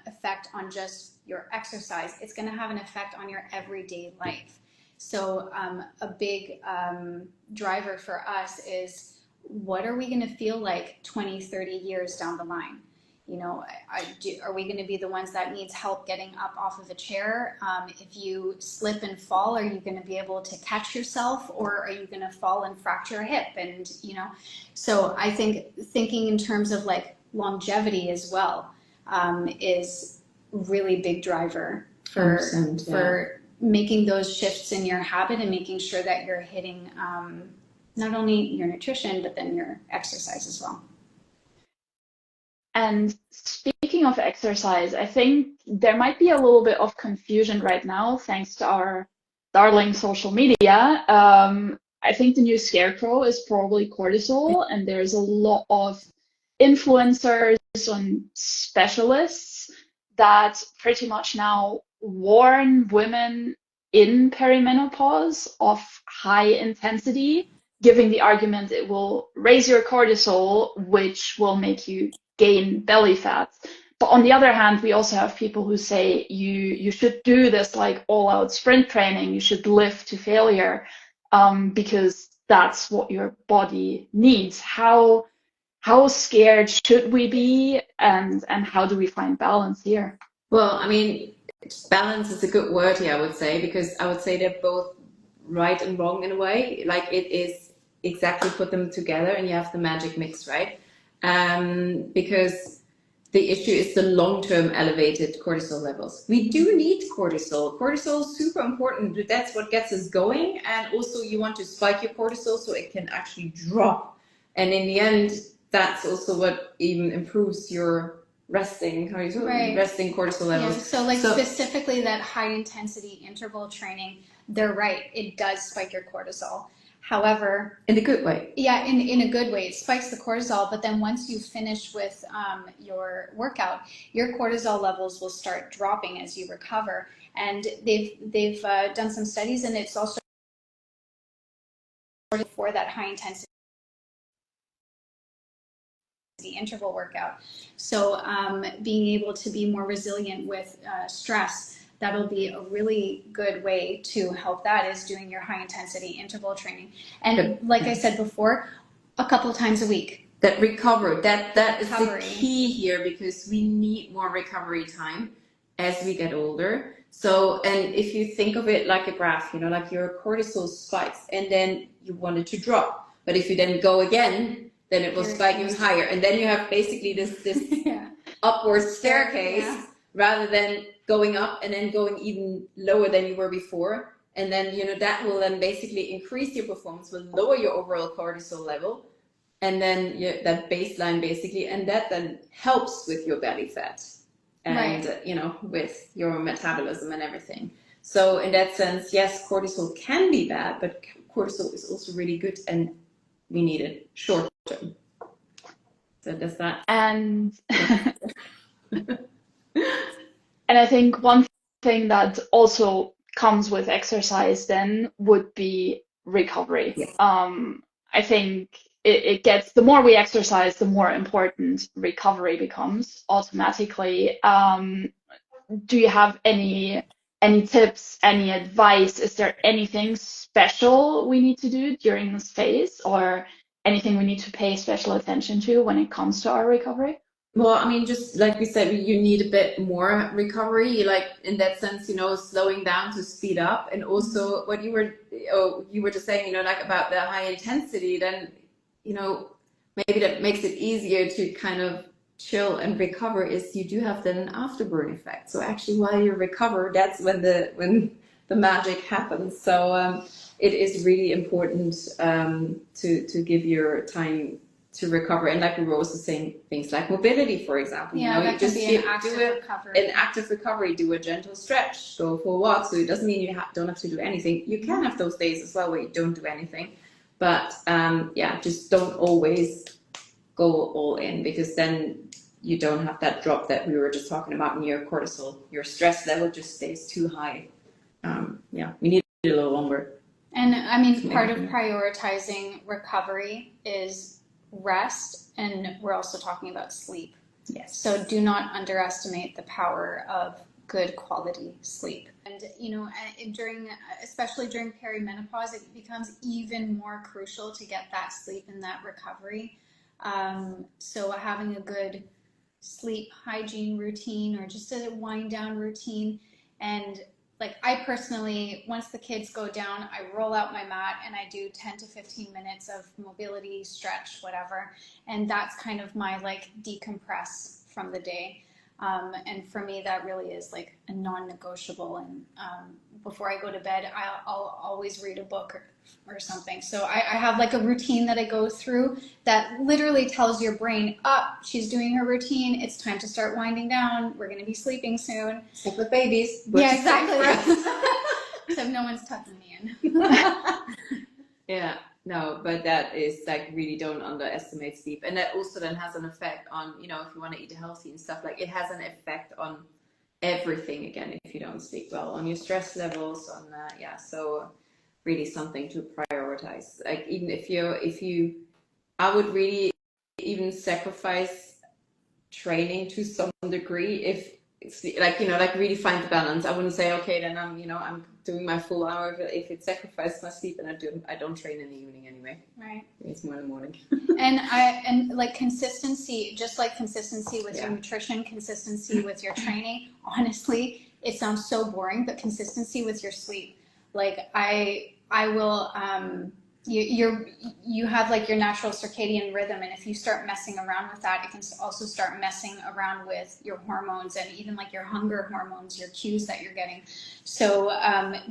effect on just your exercise. It's going to have an effect on your everyday life. So a big driver for us is, what are we going to feel like 20, 30 years down the line? You know, are we going to be the ones that needs help getting up off of a chair? If you slip and fall, are you going to be able to catch yourself, or are you going to fall and fracture a hip? And, you know, so I think thinking in terms of like longevity as well is really big driver for making those shifts in your habit and making sure that you're hitting not only your nutrition, but then your exercise as well. And speaking of exercise, I think there might be a little bit of confusion right now, thanks to our darling social media. I think the new scarecrow is probably cortisol, and there's a lot of influencers and specialists that pretty much now warn women in perimenopause of high intensity, giving the argument it will raise your cortisol, which will make you gain belly fat. But on the other hand, we also have people who say you should do this like all-out sprint training. You should lift to failure because that's what your body needs. How scared should we be, and how do we find balance here? Well, I mean, balance is a good word here, I would say, because I would say they're both right and wrong in a way. Like, it is exactly put them together and you have the magic mix, right? Because the issue is the long-term elevated cortisol levels. We do need cortisol. Cortisol is super important. That's what gets us going. And also you want to spike your cortisol so it can actually drop. And in the end, that's also what even improves your resting cortisol levels. Yeah, so like specifically that high intensity interval training, they're right. It does spike your cortisol. However, in a good way. Yeah, in a good way. It spikes the cortisol, but then once you finish with your workout, your cortisol levels will start dropping as you recover. And they've done some studies, and it's also for that high intensity interval workout. So being able to be more resilient with stress, that'll be a really good way to help. That is doing your high intensity interval training. And like I said before, a couple times a week. That recover, that is the key here, because we need more recovery time as we get older. So, and if you think of it like a graph, you know, like your cortisol spikes and then you want it to drop. But if you then go again, then it will spike even higher. And then you have basically this upward staircase rather than going up and then going even lower than you were before. And then, you know, that will then basically increase your performance, will lower your overall cortisol level. And then that baseline basically, and that then helps with your belly fat and, you know, with your metabolism and everything. So in that sense, yes, cortisol can be bad, but cortisol is also really good and we need it short term. So does that? And and I think one thing that also comes with exercise then would be recovery. Yes. I think it gets, the more we exercise, the more important recovery becomes automatically. Do you have any tips, any advice? Is there anything special we need to do during this phase, or anything we need to pay special attention to when it comes to our recovery? Well, I mean, just like we said, you need a bit more recovery. Like in that sense, slowing down to speed up, and also what you were just saying, like about the high intensity. Then, maybe that makes it easier to kind of chill and recover. Is you do have then an afterburn effect. So actually, while you recover, that's when the magic happens. So it is really important to give your time to recover. And like we were also saying, things like mobility, for example. Yeah, that you can just be an active recovery. an active recovery, do a gentle stretch, go for a walk. So it doesn't mean you don't have to do anything. You can have those days as well where you don't do anything. But just don't always go all in, because then you don't have that drop that we were just talking about in your cortisol. Your stress level just stays too high. We need it a little longer. And I mean, part of prioritizing recovery is rest, and we're also talking about sleep. Yes. So do not underestimate the power of good quality sleep. And especially during perimenopause, it becomes even more crucial to get that sleep and that recovery. So having a good sleep hygiene routine, or just a wind down routine. And like I personally, once the kids go down, I roll out my mat and I do 10 to 15 minutes of mobility, stretch, whatever. And that's kind of my like decompress from the day. And for me, that really is like a non-negotiable. And before I go to bed, I'll always read a book or something. So I have like a routine that I go through that literally tells your brain, she's doing her routine. It's time to start winding down. We're going to be sleeping soon. It's like with babies. Yeah, exactly. So no one's tucking me in. Yeah. No, but that is like, really don't underestimate sleep. And that also then has an effect on, if you want to eat healthy and stuff, like it has an effect on everything again if you don't sleep well, on your stress levels, on so really something to prioritize. Like even if you I would really even sacrifice training to some degree if it's like really find the balance. I wouldn't say, okay, then I'm doing my full hour if it sacrifices my sleep, and I don't train in the evening anyway. Right. It's more in the morning. and like consistency, just like consistency with your nutrition, consistency with your training. Honestly, it sounds so boring, but consistency with your sleep. Like I will you have like your natural circadian rhythm, and if you start messing around with that, it can also start messing around with your hormones and even like your hunger hormones, your cues that you're getting. So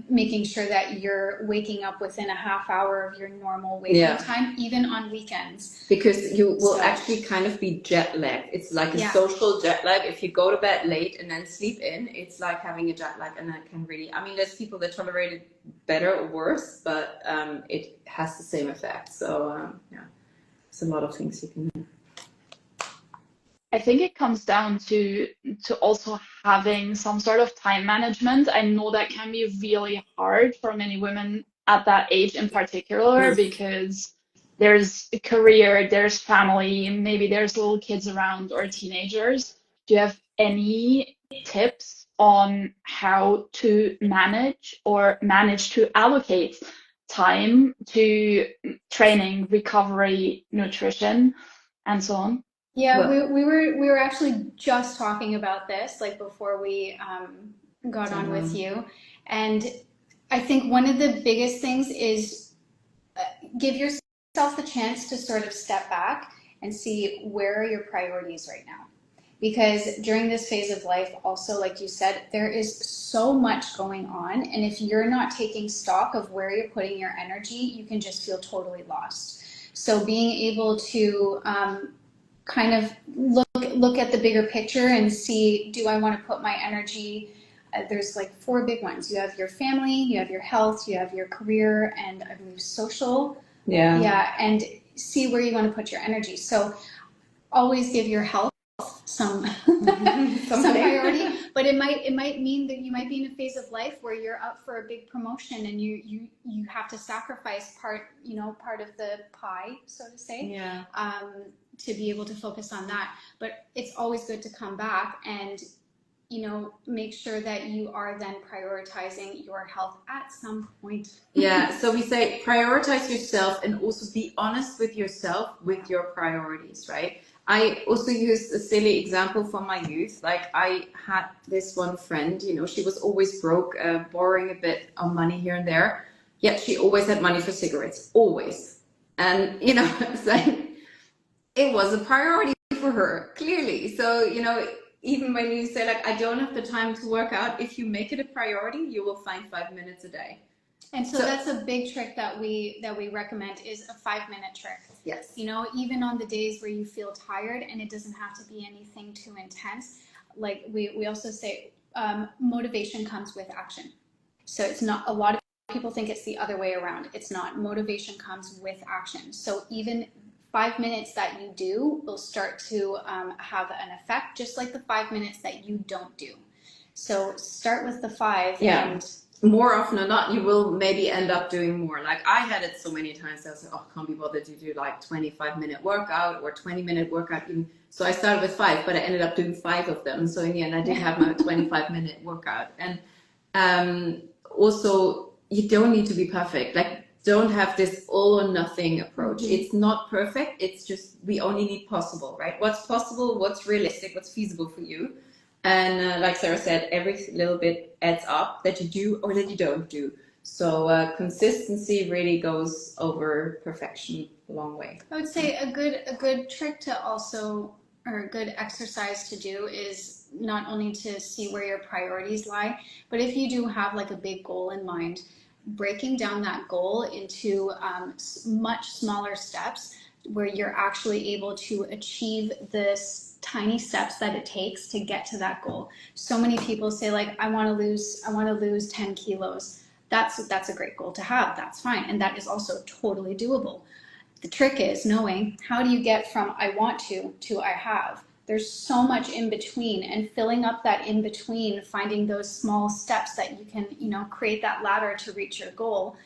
making sure that you're waking up within a half hour of your normal waking time, even on weekends, because you will actually kind of be jet lagged. It's like a social jet lag. If you go to bed late and then sleep in, it's like having a jet lag, and that can really, there's people that tolerate it better or worse, but it has the same effect. So it's a lot of things you can do. I think it comes down to also having some sort of time management. I know that can be really hard for many women at that age in particular, because there's a career, there's family, maybe there's little kids around or teenagers. Do you have any tips on how to manage to allocate time to training, recovery, nutrition, and so on? Yeah, we were actually just talking about this like before we got on with you, and I think one of the biggest things is give yourself the chance to sort of step back and see where are your priorities right now. Because during this phase of life, also, like you said, there is so much going on. And if you're not taking stock of where you're putting your energy, you can just feel totally lost. So being able to kind of look at the bigger picture and see, do I want to put my energy, there's like 4 big ones. You have your family, you have your health, you have your career, and I believe social. Yeah, and see where you want to put your energy. So always give your health some some priority, but it might mean that you might be in a phase of life where you're up for a big promotion and you have to sacrifice part of the pie, so to say, Yeah. to be able to focus on that. But it's always good to come back and make sure that you are then prioritizing your health at some point. Yeah, so we say prioritize yourself and also be honest with yourself with your priorities, right? I also used a silly example from my youth. Like I had this one friend, she was always broke, borrowing a bit of money here and there, yet she always had money for cigarettes, always. And, it's like, it was a priority for her, clearly. So, even when you say like, I don't have the time to work out, if you make it a priority, you will find 5 minutes a day. And so that's a big trick that we recommend is a 5-minute trick. Yes. Even on the days where you feel tired, and it doesn't have to be anything too intense. Like we also say, motivation comes with action. So it's not, a lot of people think it's the other way around. It's not. Motivation comes with action. So even 5 minutes that you do will start to have an effect, just like the 5 minutes that you don't do. So start with the 5. Yeah. And more often than not, you will maybe end up doing more. Like I had it so many times, I was like, oh, I can't be bothered to do like 25-minute workout or 20-minute workout. Even so, I started with 5, but I ended up doing 5 of them. So in the end, I did have my 25-minute workout. And also, you don't need to be perfect. Like, don't have this all or nothing approach. Mm-hmm. It's not perfect. It's just we only need possible, right? What's possible? What's realistic? What's feasible for you? And like Sarah said, every little bit adds up that you do or that you don't do. So consistency really goes over perfection a long way. I would say a good trick to also, or a good exercise to do is not only to see where your priorities lie, but if you do have like a big goal in mind, breaking down that goal into much smaller steps where you're actually able to achieve this tiny steps that it takes to get to that goal. So many people say like, I want to lose 10 kilos. That's a great goal to have. That's fine. And that is also totally doable. The trick is knowing how do you get from I want to I have. There's so much in between, and filling up that in between, finding those small steps that you can, create that ladder to reach your goal.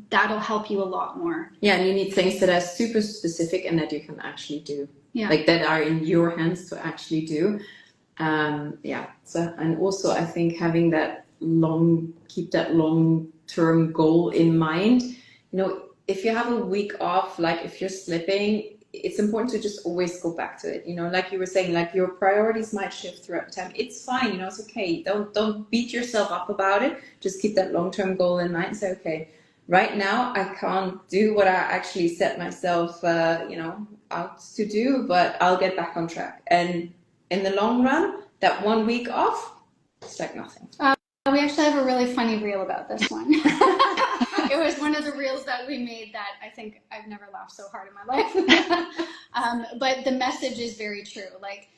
That'll help you a lot more. Yeah, and you need things that are super specific and that you can actually do. Yeah. Like that are in your hands to actually do. Yeah. So, and also I think having that keep that long-term goal in mind. If you have a week off, like if you're slipping, it's important to just always go back to it. Like you were saying, like your priorities might shift throughout time. It's fine. It's okay. Don't beat yourself up about it. Just keep that long-term goal in mind and say, okay, right now I can't do what I actually set myself, out to do, but I'll get back on track. And in the long run, that 1 week off, it's like nothing. We actually have a really funny reel about this one. It was one of the reels that we made that I think I've never laughed so hard in my life. But the message is very true. Like,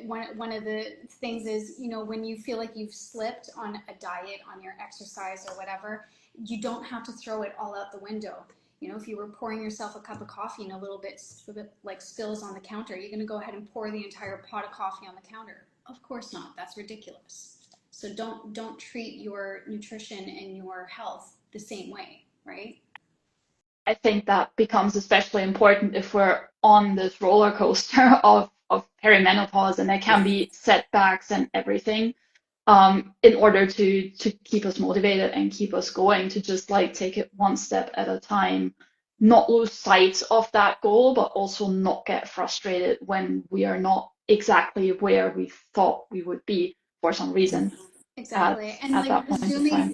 one of the things is, when you feel like you've slipped on a diet, on your exercise or whatever, you don't have to throw it all out the window. If you were pouring yourself a cup of coffee and a little bit like spills on the counter, you're going to go ahead and pour the entire pot of coffee on the counter? Of course not. That's ridiculous. So don't treat your nutrition and your health the same way, right? I think that becomes especially important if we're on this roller coaster of perimenopause, and there can be setbacks and everything. In order to keep us motivated and keep us going, to just like take it one step at a time, not lose sight of that goal, but also not get frustrated when we are not exactly where we thought we would be for some reason. Exactly. And like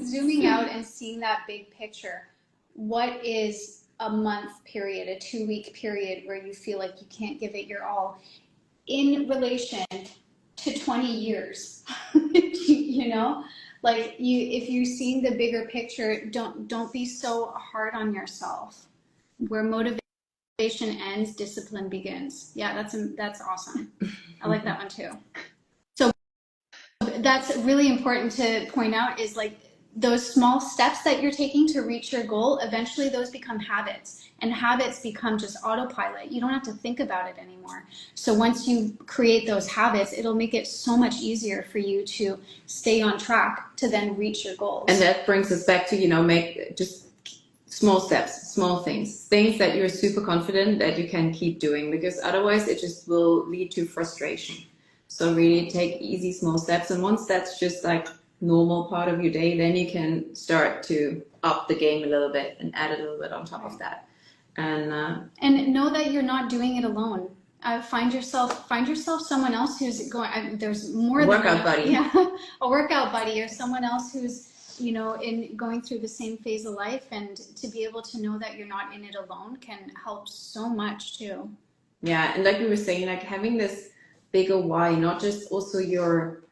zooming out and seeing that big picture. What is a month period, a 2-week period where you feel like you can't give it your all in relation to 20 years? Like if you're seeing the bigger picture, don't be so hard on yourself. Where motivation ends, discipline begins. Yeah, that's awesome. I like that one too. So that's really important to point out, is like those small steps that you're taking to reach your goal, eventually those become habits, and habits become just autopilot. You don't have to think about it anymore. So once you create those habits, it'll make it so much easier for you to stay on track to then reach your goals. And that brings us back to, make just small steps, small things that you're super confident that you can keep doing, because otherwise it just will lead to frustration. So really take easy small steps, and once that's just like normal part of your day, then you can start to up the game a little bit and add a little bit on top of that. And know that you're not doing it alone. Find yourself someone else who's going. There's more than workout buddy. Yeah, a workout buddy, or someone else who's in going through the same phase of life, and to be able to know that you're not in it alone can help so much too. Yeah, and like we were saying, like having this bigger why, not just also your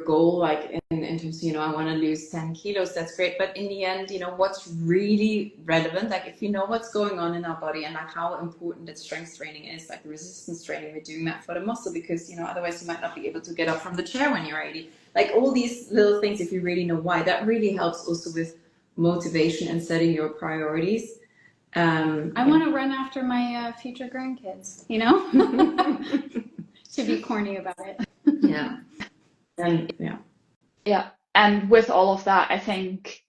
goal, like in terms of, I want to lose 10 kilos, that's great. But in the end, what's really relevant, like if you know what's going on in our body and like how important that strength training is, like resistance training, we're doing that for the muscle, because, otherwise you might not be able to get up from the chair when you're 80. Like all these little things, if you really know why, that really helps also with motivation and setting your priorities. I want to run after my future grandkids, to be corny about it. Yeah. And and with all of that, I think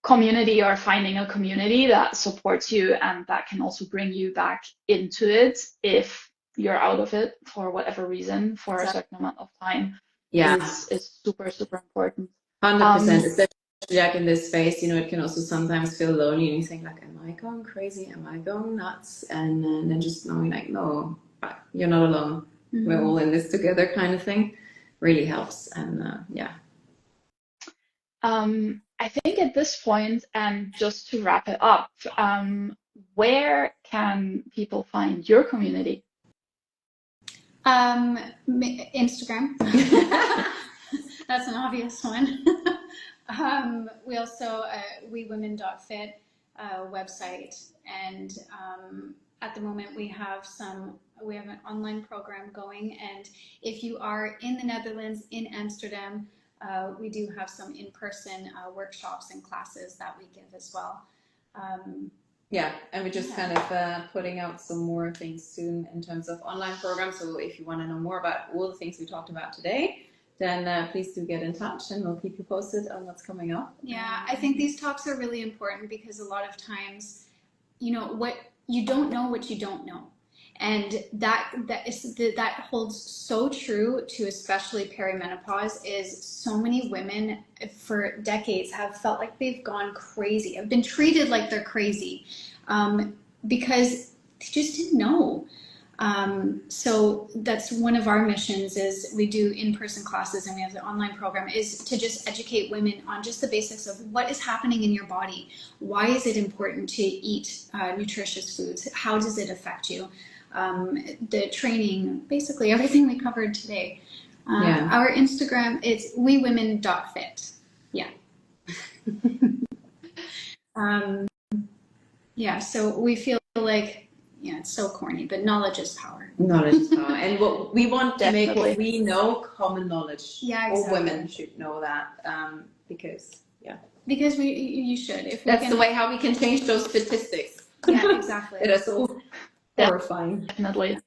community, or finding a community that supports you and that can also bring you back into it if you're out of it for whatever reason for a certain amount of time, is super, super important. 100%, especially like in this space, it can also sometimes feel lonely, and you think like, am I going crazy? Am I going nuts? And then just knowing like, no, you're not alone. Mm-hmm. We're all in this together, kind of thing, really helps. And I think at this point, and just to wrap it up, where can people find your community? Instagram. That's an obvious one. We also WeWomen.fit website, and at the moment we have an online program going, and if you are in the Netherlands, in Amsterdam, we do have some in-person workshops and classes that we give as well. And we're just kind of putting out some more things soon in terms of online programs. So if you want to know more about all the things we talked about today, then please do get in touch, and we'll keep you posted on what's coming up. Yeah, I think these talks are really important, because a lot of times, what you don't know what you don't know. And that holds so true to especially perimenopause. Is so many women for decades have felt like they've gone crazy, have been treated like they're crazy, because they just didn't know. So that's one of our missions. Is we do in-person classes, and we have the online program, is to just educate women on just the basics of what is happening in your body. Why is it important to eat nutritious foods? How does it affect you? The training, basically everything we covered today. Our Instagram, it's WeWomen.fit. Yeah. So we feel like, it's so corny, but knowledge is power. Knowledge is power. And what we want to make what we know common knowledge. Yeah, exactly. All women should know that, because you should. That's the way how we can change those statistics. Yeah, exactly. It is so horrifying. Definitely.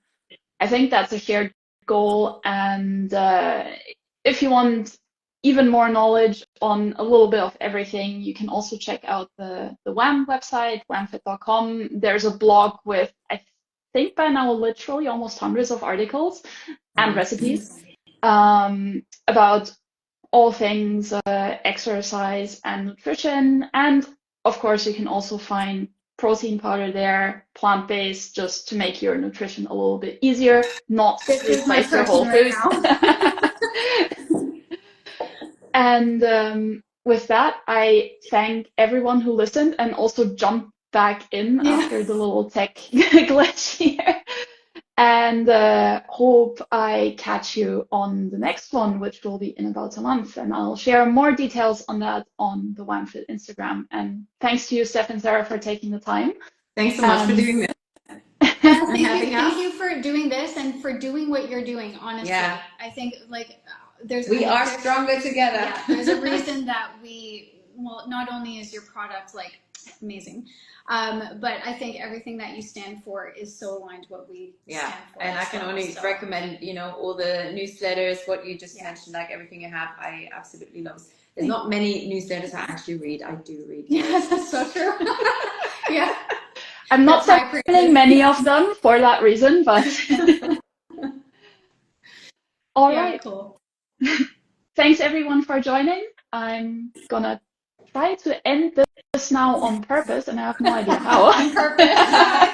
I think that's a shared goal, and if you want even more knowledge on a little bit of everything, you can also check out the WAM website, wamfit.com. There's a blog with, I think by now, literally almost hundreds of articles and recipes about all things exercise and nutrition. And of course, you can also find protein powder there, plant-based, just to make your nutrition a little bit easier, not replace your whole foods. And with that, I thank everyone who listened and also jumped back in after the little tech glitch here. And hope I catch you on the next one, which will be in about a month. And I'll share more details on that on the WAMFit Instagram. And thanks to you, Stef and Sarah, for taking the time. Thanks so much for doing this. Thank you for doing this and for doing what you're doing, honestly. I think we are stronger together. There's a reason that we well, not only is your product like amazing, but I think everything that you stand for is so aligned to what we stand for. And I can only recommend, all the newsletters, what you just mentioned, like everything you have, I absolutely love. There's not many newsletters I actually read. I do read. Yes, that's so true. Yeah. I'm not sending many of them for that reason, but all right. Cool. Thanks everyone for joining. I'm gonna try to end this now on purpose, and I have no idea how. On purpose.